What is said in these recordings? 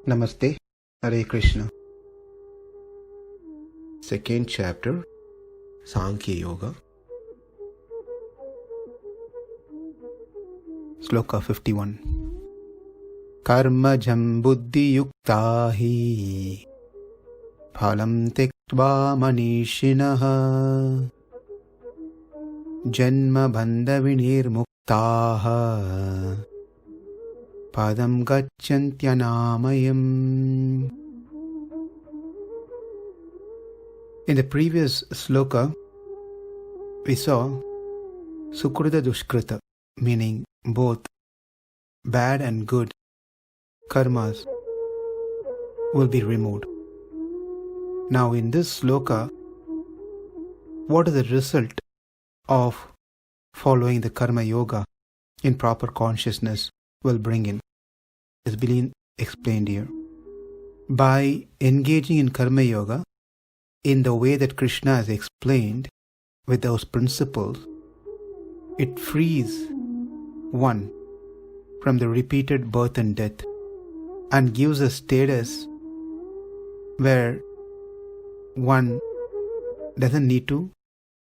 Namaste, Hare Krishna. Second chapter, Sankhya Yoga. Sloka 51. Karma-jaṁ buddhi-yuktā phalaṁ tyaktvā manīṣiṇaḥ janma-bandha-vinirmuktāḥ padaṁ gacchanty anāmayam. In the previous sloka, we saw sukrita dushkrita, meaning both bad and good karmas will be removed. Now in this sloka, what is the result of following the karma yoga in proper consciousness will bring in? Is being explained here. By engaging in karma yoga in the way that Krishna has explained with those principles, it frees one from the repeated birth and death and gives a status where one doesn't need to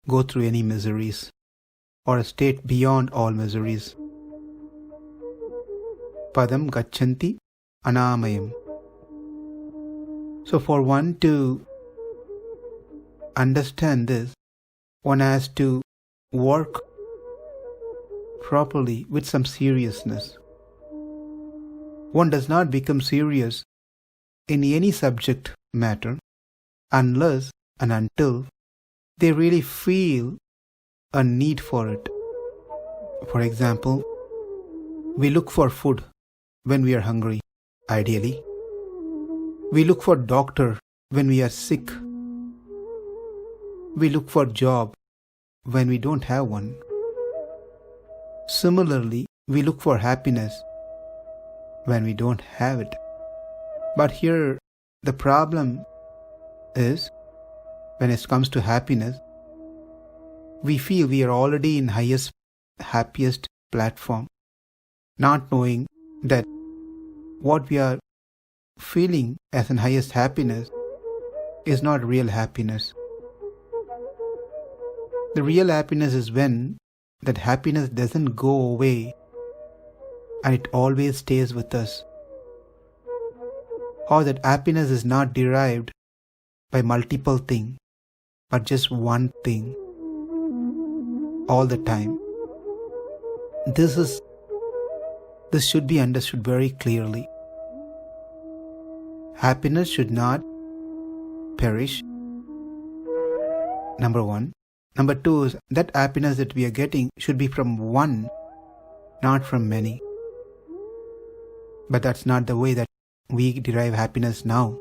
go through any miseries or a state beyond all miseries. Padaṁ gacchanty anāmayam. So for one to understand this, one has to work properly with some seriousness. One does not become serious in any subject matter unless and until they really feel a need for it. For example, we look for food when we are hungry, ideally. We look for doctor when we are sick. We look for job when we don't have one. Similarly, we look for happiness when we don't have it. But here, the problem is, when it comes to happiness, we feel we are already in highest, happiest platform, not knowing that what we are feeling as an highest happiness is not real happiness. The real happiness is when that happiness doesn't go away and it always stays with us. Or that happiness is not derived by multiple things, but just one thing all the time. This should be understood very clearly. Happiness should not perish, number one. Number two is that happiness that we are getting should be from one, not from many. But that's not the way that we derive happiness now,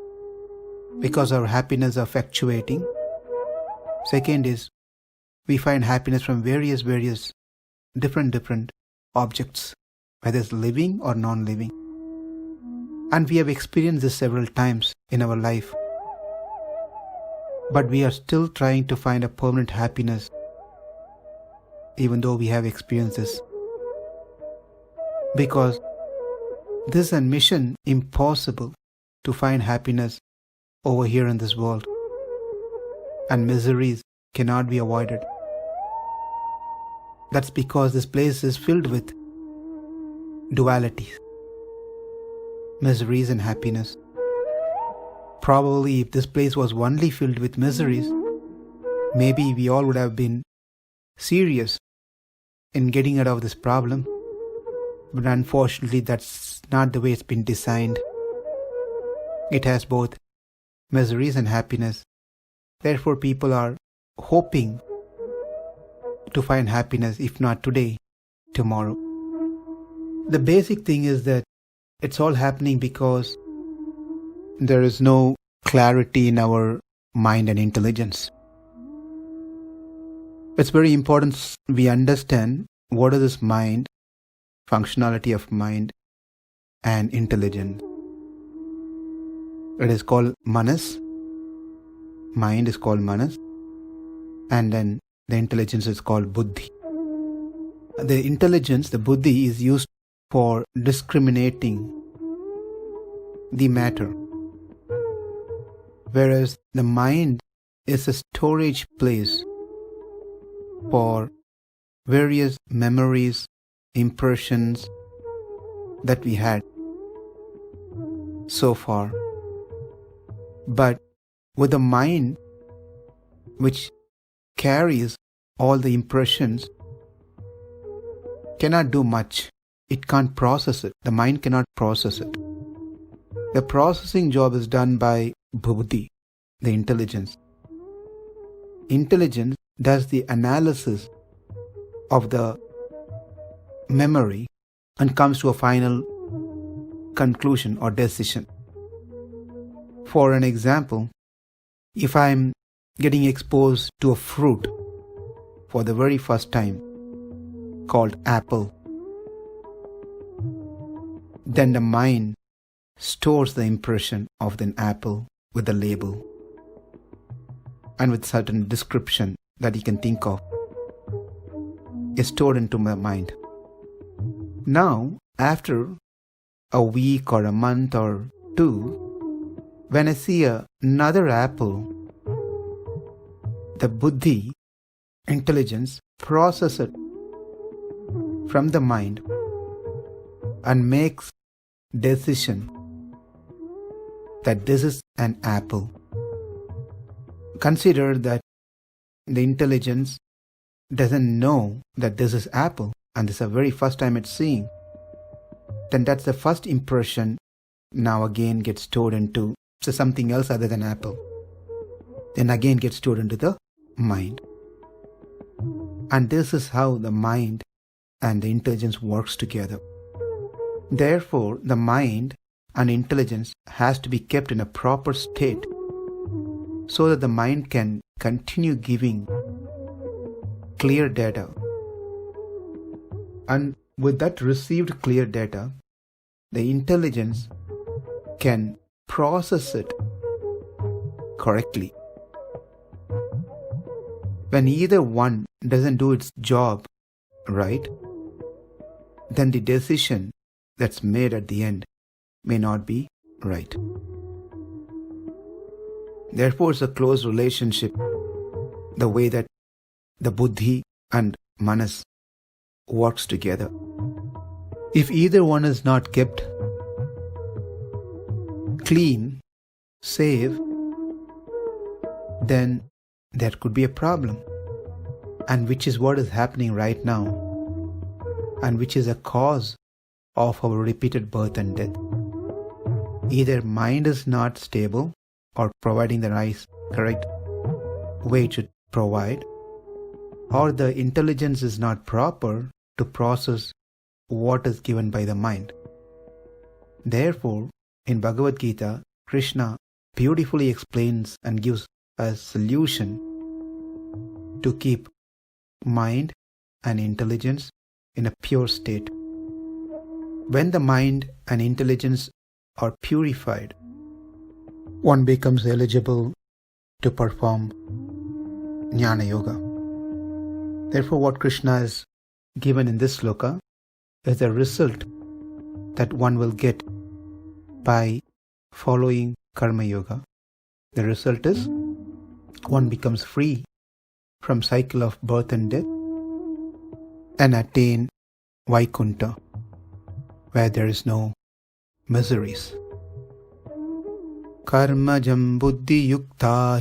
because our happiness are fluctuating. Second is, we find happiness from various different objects, whether it's living or non-living. And we have experienced this several times in our life. But we are still trying to find a permanent happiness, even though we have experienced this. Because this is a mission impossible to find happiness over here in this world. And miseries cannot be avoided. That's because this place is filled with dualities, miseries and happiness. Probably if this place was only filled with miseries, maybe we all would have been serious in getting out of this problem. But unfortunately, that's not the way it's been designed. It has both miseries and happiness. Therefore, people are hoping to find happiness, if not today, tomorrow. The basic thing is that it's all happening because there is no clarity in our mind and intelligence. It's very important we understand what is this mind, functionality of mind and intelligence. It is called manas. Mind is called manas. And then the intelligence is called buddhi. The intelligence, the buddhi, is used for discriminating the matter, whereas the mind is a storage place for various memories, impressions that we had so far. But with the mind which carries all the impressions cannot do much. It can't process it. The mind cannot process it. The processing job is done by buddhi, the intelligence. Intelligence does the analysis of the memory and comes to a final conclusion or decision. For an example, if I'm getting exposed to a fruit for the very first time called apple, then the mind stores the impression of an apple with a label and with certain description that you can think of is stored into my mind. Now, after a week or a month or two, when I see another apple, the buddhi, intelligence, process it from the mind and makes decision that this is an apple. Consider that the intelligence doesn't know that this is apple and this is the very first time it's seeing. Then that's the first impression now again gets stored into something else other than apple. Then again gets stored into the mind. And this is how the mind and the intelligence works together. Therefore, the mind and intelligence has to be kept in a proper state so that the mind can continue giving clear data. And with that received clear data, the intelligence can process it correctly. When either one doesn't do its job right, then the decision that's made at the end may not be right. Therefore, it's a close relationship, the way that the buddhi and manas works together. If either one is not kept clean, safe, then there could be a problem, and which is what is happening right now, and which is a cause of our repeated birth and death. Either mind is not stable or providing the correct way it should provide, or the intelligence is not proper to process what is given by the mind. Therefore, in Bhagavad Gita, Krishna beautifully explains and gives a solution to keep mind and intelligence in a pure state. When the mind and intelligence are purified, one becomes eligible to perform jnana yoga. Therefore, what Krishna has given in this sloka is the result that one will get by following karma yoga. The result is one becomes free from cycle of birth and death and attain Vaikuntha, where there is no miseries. Karma-jaṁ buddhi-yuktā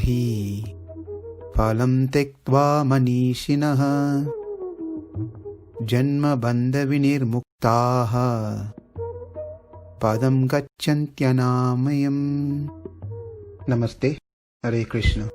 phalaṁ tyaktvā manīṣiṇaḥ janma-bandha-vinirmuktāḥ padaṁ gacchanty anāmayam. Namaste. Hare Krishna.